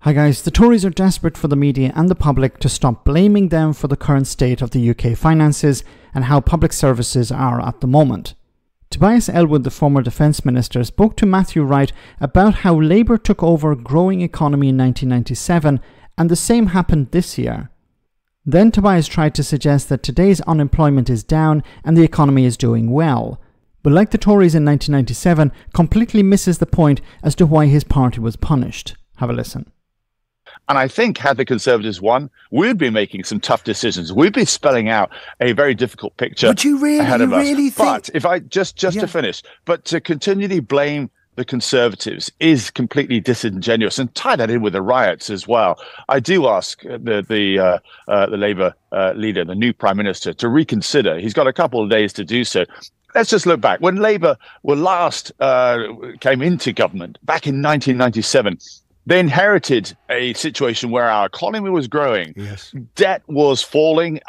Hi guys, the Tories are desperate for the media and the public to stop blaming them for the current state of the UK finances and how public services are at the moment. Tobias Ellwood, the former Defence Minister, spoke to Matthew Wright about how Labour took over a growing economy in 1997 and the same happened this year. Then Tobias tried to suggest that today's unemployment is down and the economy is doing well. But like the Tories in 1997, completely misses the point as to why his party was punished. Have a listen. And I think had the Conservatives won, we'd be making some tough decisions. We'd be spelling out a very difficult picture ahead of us. But if I just to finish, but to continually blame the Conservatives is completely disingenuous, and tie that in with the riots as well. I do ask the Labour leader, the new Prime Minister, to reconsider. He's got a couple of days to do so. Let's just look back. When Labour were last came into government back in 1997, they inherited a situation where our economy was growing, debt was falling,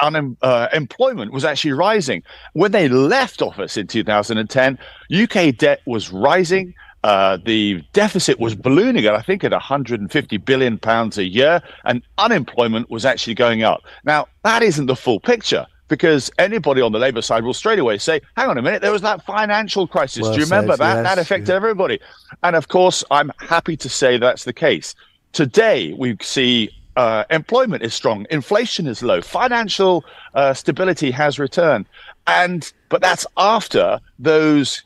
employment was actually rising. When they left office in 2010, UK debt was rising. The deficit was ballooning at, I think, at £150 billion a year, and unemployment was actually going up. Now, that isn't the full picture, because anybody on the Labour side will straight away say, hang on a minute, there was that financial crisis. Do you remember that? Yes, that affected everybody. And of course, I'm happy to say that's the case. Today, we see employment is strong, inflation is low, financial stability has returned. But that's after those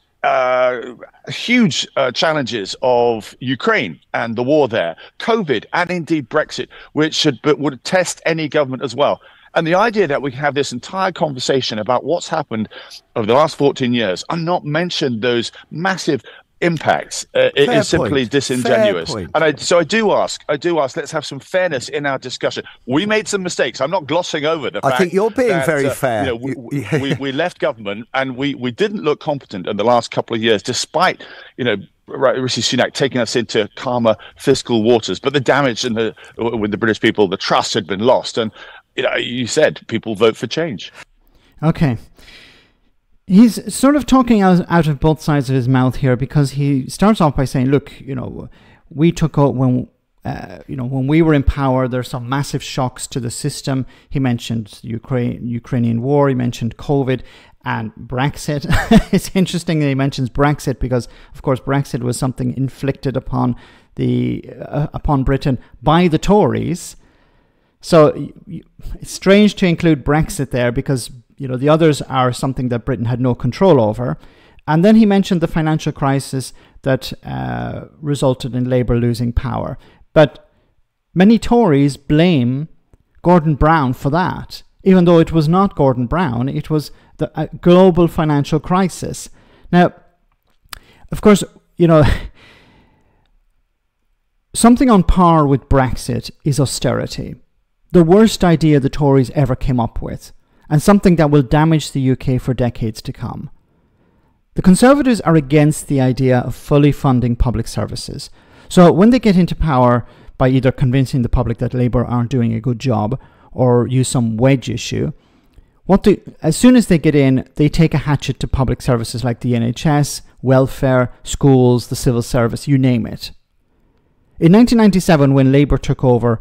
huge challenges of Ukraine and the war there, COVID, and indeed Brexit, which would test any government as well. And the idea that we can have this entire conversation about what's happened over the last 14 years and not mention those massive impacts is simply disingenuous. And so I do ask, let's have some fairness in our discussion. We made some mistakes. I'm not glossing over the fact. I think you're being very fair. We left government and we didn't look competent in the last couple of years, despite, Rishi Sunak taking us into calmer fiscal waters. But the damage with the British people, the trust had been lost. And you said people vote for change. Okay. He's sort of talking out of both sides of his mouth here, because he starts off by saying, look, we took out when we were in power, there's some massive shocks to the system. He mentioned Ukrainian war. He mentioned COVID and Brexit. It's interesting that he mentions Brexit because, of course, Brexit was something inflicted upon Britain by the Tories. So it's strange to include Brexit there because, the others are something that Britain had no control over. And then he mentioned the financial crisis that resulted in Labour losing power. But many Tories blame Gordon Brown for that, even though it was not Gordon Brown, it was the global financial crisis. Now, of course, something on par with Brexit is austerity. The worst idea the Tories ever came up with, and something that will damage the UK for decades to come. The Conservatives are against the idea of fully funding public services. So when they get into power by either convincing the public that Labour aren't doing a good job or use some wedge issue, as soon as they get in, they take a hatchet to public services like the NHS, welfare, schools, the civil service, you name it. In 1997, when Labour took over,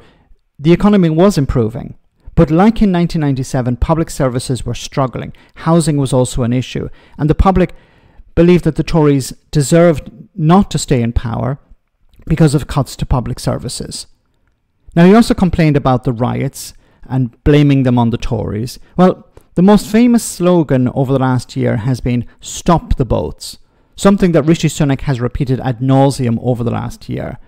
the economy was improving, but like in 1997, public services were struggling. Housing was also an issue, and the public believed that the Tories deserved not to stay in power because of cuts to public services. Now, he also complained about the riots and blaming them on the Tories. Well, the most famous slogan over the last year has been "Stop the boats," something that Rishi Sunak has repeated ad nauseum over the last year.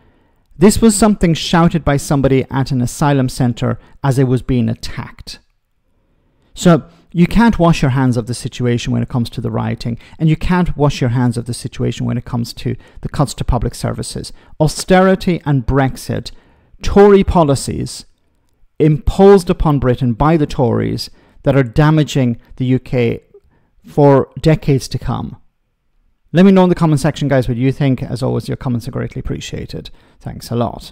This was something shouted by somebody at an asylum centre as it was being attacked. So you can't wash your hands of the situation when it comes to the rioting, and you can't wash your hands of the situation when it comes to the cuts to public services. Austerity and Brexit, Tory policies imposed upon Britain by the Tories that are damaging the UK for decades to come. Let me know in the comment section, guys, what you think. As always, your comments are greatly appreciated. Thanks a lot.